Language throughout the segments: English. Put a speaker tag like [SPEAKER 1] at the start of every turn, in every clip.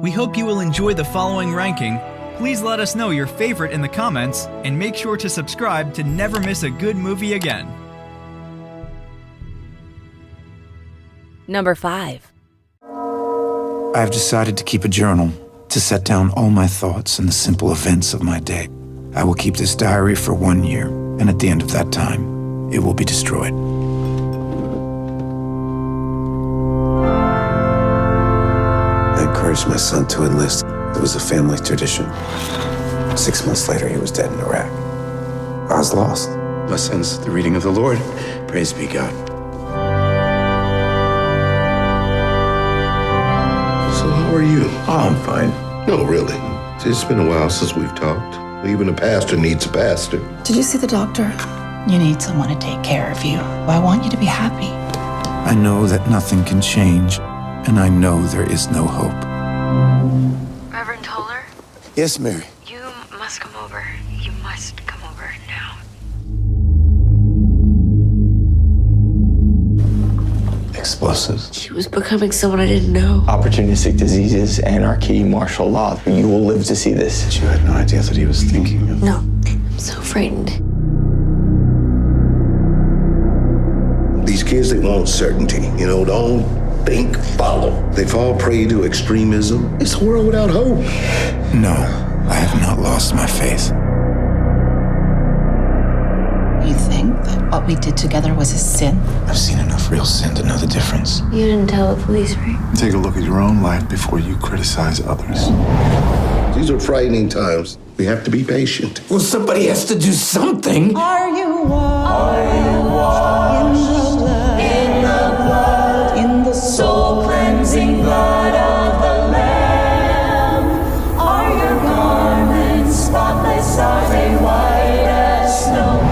[SPEAKER 1] We hope you will enjoy the following ranking. Please let us know your favorite in the comments, and make sure to subscribe to never miss a good movie again.
[SPEAKER 2] Number 5.
[SPEAKER 3] I've decided to keep a journal, to set down all my thoughts and the simple events of my day. I will keep this diary for 1 year, and at the end of that time, it will be destroyed.
[SPEAKER 4] I encouraged my son to enlist. It was a family tradition. 6 months later, he was dead in Iraq. I was lost. My son's the reading of the Lord. Praise be God.
[SPEAKER 5] So how are you?
[SPEAKER 4] Oh, I'm fine.
[SPEAKER 5] No, really. It's been a while since we've talked. Even a pastor needs a pastor.
[SPEAKER 6] Did you see the doctor?
[SPEAKER 7] You need someone to take care of you. I want you to be happy.
[SPEAKER 3] I know that nothing can change, and I know there is no hope.
[SPEAKER 8] Reverend Toller?
[SPEAKER 4] Yes, Mary.
[SPEAKER 8] You must come over. You must come over now.
[SPEAKER 4] Explosives.
[SPEAKER 8] She was becoming someone I didn't know.
[SPEAKER 9] Opportunistic diseases, anarchy, martial law. You will live to see this.
[SPEAKER 4] You had no idea that he was thinking of...
[SPEAKER 8] No, I'm so frightened.
[SPEAKER 5] These kids, they want certainty. Don't think, follow. They fall prey to extremism. It's a world without hope.
[SPEAKER 3] No, I have not lost my faith.
[SPEAKER 7] You think that what we did together was a sin?
[SPEAKER 3] I've seen enough real sin to know the difference.
[SPEAKER 8] You didn't tell the police, right?
[SPEAKER 10] Take a look at your own life before you criticize others.
[SPEAKER 5] These are frightening times. We have to be patient.
[SPEAKER 4] Well, somebody has to do something.
[SPEAKER 11] Are you washed in the blood, in the soul cleansing blood of the Lamb? Are your garments spotless? Are they white as snow?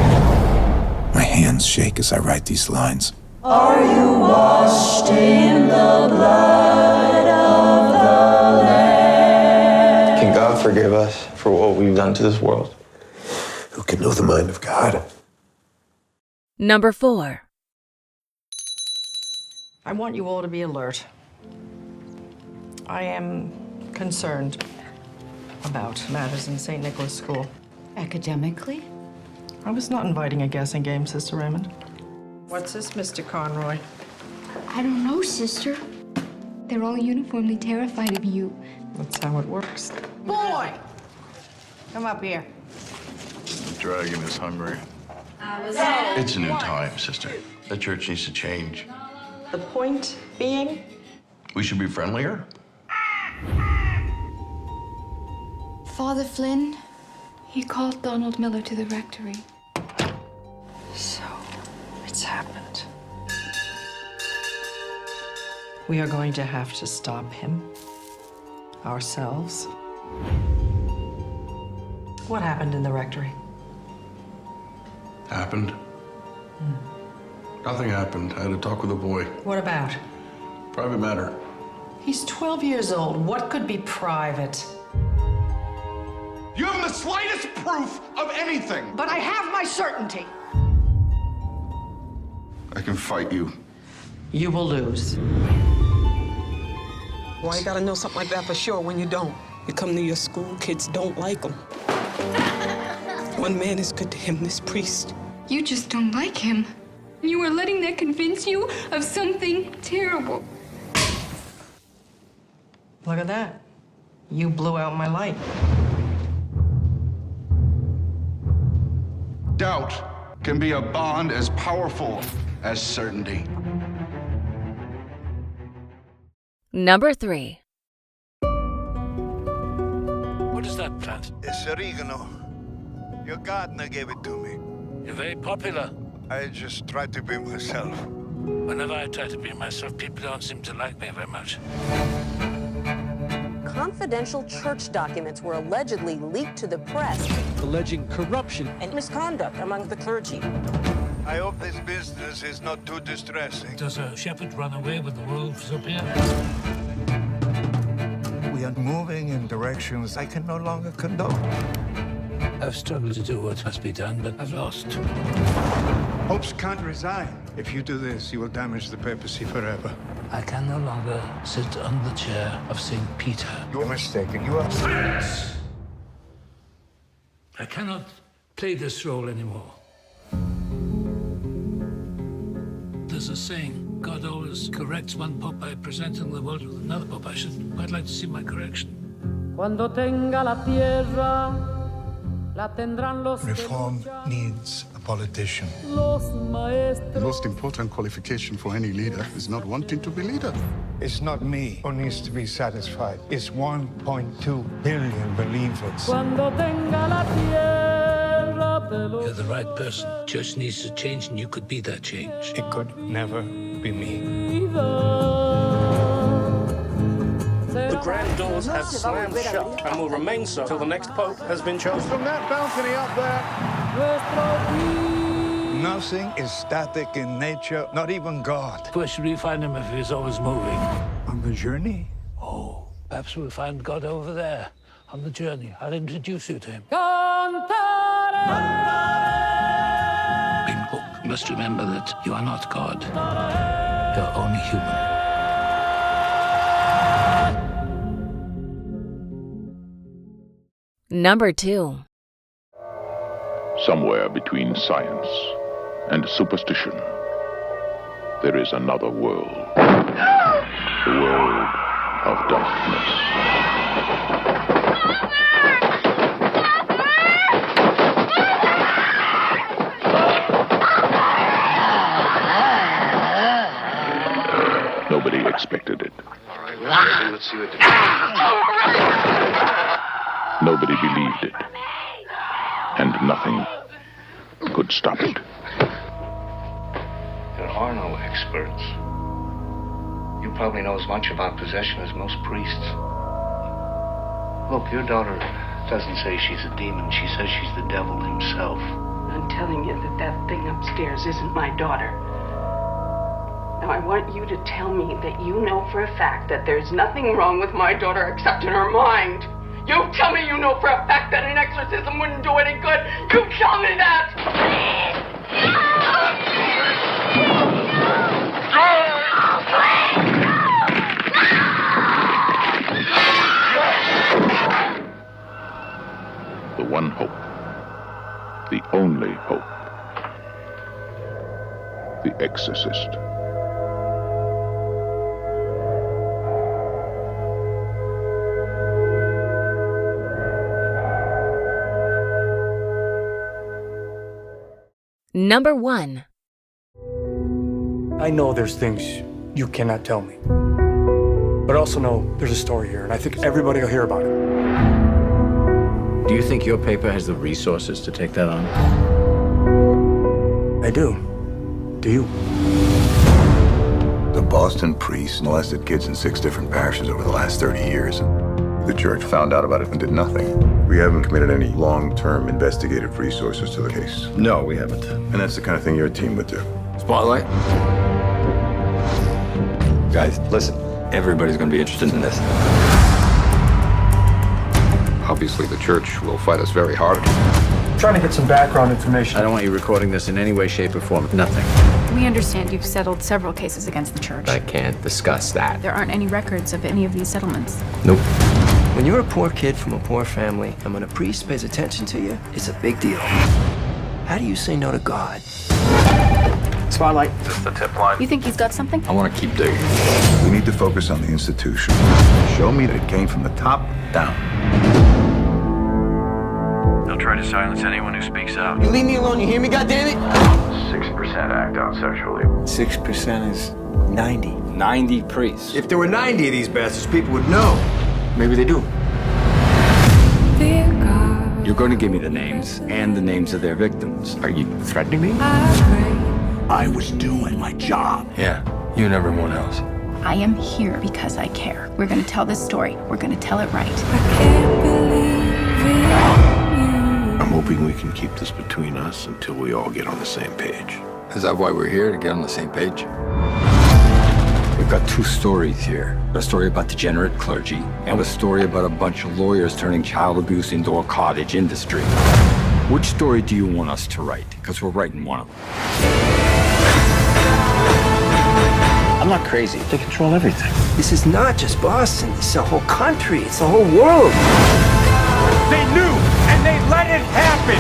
[SPEAKER 3] My hands shake as I write these lines.
[SPEAKER 11] Are you washed in the blood of the Lamb?
[SPEAKER 9] Can God forgive us for what we've done to this world?
[SPEAKER 4] Who can know the mind of God?
[SPEAKER 2] Number 4.
[SPEAKER 12] I want you all to be alert. I am concerned about matters in St. Nicholas School.
[SPEAKER 6] Academically?
[SPEAKER 12] I was not inviting a guessing game, Sister Raymond. What's this, Mr. Conroy?
[SPEAKER 13] I don't know, sister. They're all uniformly terrified of you.
[SPEAKER 12] That's how it works. Boy! Come up here.
[SPEAKER 10] The dragon is hungry.
[SPEAKER 14] It's a new time, sister. The church needs to change.
[SPEAKER 12] The point being?
[SPEAKER 14] We should be friendlier.
[SPEAKER 13] Father Flynn, he called Donald Miller to the rectory.
[SPEAKER 12] So, it's happened. We are going to have to stop him. Ourselves. What happened in the rectory?
[SPEAKER 14] Happened? Nothing happened. I had a talk with a boy.
[SPEAKER 12] What about?
[SPEAKER 14] Private matter.
[SPEAKER 12] He's 12 years old. What could be private?
[SPEAKER 10] You haven't the slightest proof of anything.
[SPEAKER 12] But I have my certainty.
[SPEAKER 10] I can fight you.
[SPEAKER 12] You will lose.
[SPEAKER 15] Why you gotta know something like that for sure when you don't? You come to your school, kids don't like him. One man is good to him, this priest.
[SPEAKER 13] You just don't like him. You are letting that convince you of something terrible.
[SPEAKER 12] Look at that. You blew out my light.
[SPEAKER 10] Doubt can be a bond as powerful as certainty.
[SPEAKER 2] Number 3.
[SPEAKER 16] What is that plant?
[SPEAKER 17] It's oregano. Your gardener gave it to me.
[SPEAKER 16] You're very popular.
[SPEAKER 17] I just try to be myself.
[SPEAKER 16] Whenever I try to be myself, people don't seem to like me very much.
[SPEAKER 18] Confidential church documents were allegedly leaked to the press,
[SPEAKER 19] alleging corruption
[SPEAKER 18] and misconduct among the clergy.
[SPEAKER 17] I hope this business is not too distressing.
[SPEAKER 16] Does a shepherd run away with the wolves up here?
[SPEAKER 17] We are moving in directions I can no longer condone.
[SPEAKER 16] I've struggled to do what must be done, but I've lost.
[SPEAKER 17] Popes can't resign. If you do this, you will damage the papacy forever.
[SPEAKER 16] I can no longer sit on the chair of St. Peter.
[SPEAKER 17] You're mistaken. You are.
[SPEAKER 16] Silence! I cannot play this role anymore. There's a saying, God always corrects one Popeye presenting the world with another Popeye. I should quite like to see my correction.
[SPEAKER 11] Cuando tenga la tierra, la tendrán los
[SPEAKER 10] Reform needs a politician.
[SPEAKER 17] The most important qualification for any leader is not wanting to be leader.
[SPEAKER 10] It's not me who needs to be satisfied. It's 1.2 billion believers.
[SPEAKER 11] Cuando tenga la tierra de los
[SPEAKER 16] You're the right person. Church needs to change, and you could be that change.
[SPEAKER 10] It could never be me.
[SPEAKER 19] The grand doors have slammed shut and will remain so till the next pope has been chosen.
[SPEAKER 10] From that balcony up there, nothing is static in nature, not even God.
[SPEAKER 16] Where should we find him if he's always moving?
[SPEAKER 10] On the journey?
[SPEAKER 16] Oh, perhaps we'll find God over there on the journey. I'll introduce you to him. People must remember that you are not God. You're only human.
[SPEAKER 2] Number 2.
[SPEAKER 20] Somewhere between science and superstition, there is another world. The world of darkness. Nobody expected it.
[SPEAKER 17] All right, let's see what
[SPEAKER 20] Nobody believed it. And nothing could stop it.
[SPEAKER 21] There are no experts. You probably know as much about possession as most priests. Look, your daughter doesn't say she's a demon. She says she's the devil himself.
[SPEAKER 22] I'm telling you that that thing upstairs isn't my daughter. Now, I want you to tell me that you know for a fact that there's nothing wrong with my daughter except in her mind. You tell me you know for a fact that an exorcism wouldn't do any good. You tell me that!
[SPEAKER 20] The one hope. The only hope. The Exorcist.
[SPEAKER 2] Number 1.
[SPEAKER 23] I know there's things you cannot tell me. But I also know there's a story here, and I think everybody will hear about it.
[SPEAKER 24] Do you think your paper has the resources to take that on?
[SPEAKER 23] I do. Do you?
[SPEAKER 25] The Boston priests molested kids in 6 different parishes over the last 30 years. The church found out about it and did nothing. We haven't committed any long-term investigative resources to the case.
[SPEAKER 24] No, we haven't.
[SPEAKER 25] And that's the kind of thing your team would do.
[SPEAKER 24] Spotlight?
[SPEAKER 9] Guys, listen. Everybody's going to be interested in this.
[SPEAKER 24] Obviously, the church will fight us very hard.
[SPEAKER 23] I'm trying to get some background information.
[SPEAKER 24] I don't want you recording this in any way, shape, or form. Nothing.
[SPEAKER 26] We understand you've settled several cases against the church.
[SPEAKER 9] I can't discuss that.
[SPEAKER 26] There aren't any records of any of these settlements.
[SPEAKER 9] Nope.
[SPEAKER 27] When you're a poor kid from a poor family, and when a priest pays attention to you, it's a big deal. How do you say no to God?
[SPEAKER 23] Spotlight.
[SPEAKER 24] Is this the tip line?
[SPEAKER 26] You think he's got something?
[SPEAKER 24] I want to keep digging.
[SPEAKER 25] We need to focus on the institution. Show me that it came from the top down.
[SPEAKER 28] They'll try to silence anyone who speaks out.
[SPEAKER 27] You leave me alone, you hear me, goddammit?
[SPEAKER 28] 6% act out sexually.
[SPEAKER 23] 6% is 90.
[SPEAKER 9] 90 priests.
[SPEAKER 24] If there were 90 of these bastards, people would know.
[SPEAKER 23] Maybe they do.
[SPEAKER 9] You're going to give me the names and the names of their victims. Are you threatening me?
[SPEAKER 28] I was doing my job.
[SPEAKER 9] Yeah, you and everyone else.
[SPEAKER 26] I am here because I care. We're going to tell this story. We're going to tell it right.
[SPEAKER 28] I'm hoping we can keep this between us until we all get on the same page.
[SPEAKER 9] Is that why we're here, to get on the same page? We've got 2 stories here. A story about degenerate clergy, and a story about a bunch of lawyers turning child abuse into a cottage industry. Which story do you want us to write? Because we're writing one of them.
[SPEAKER 24] I'm not crazy. They control everything.
[SPEAKER 27] This is not just Boston. It's the whole country. It's the whole world.
[SPEAKER 23] They knew, and they let it happen.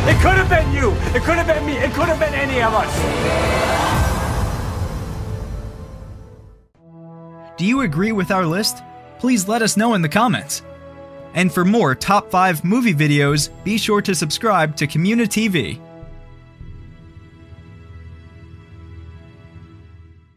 [SPEAKER 23] It could have been you. It could have been me. It could have been any of us.
[SPEAKER 1] Do you agree with our list? Please let us know in the comments. And for more top 5 movie videos, be sure to subscribe to communiTV.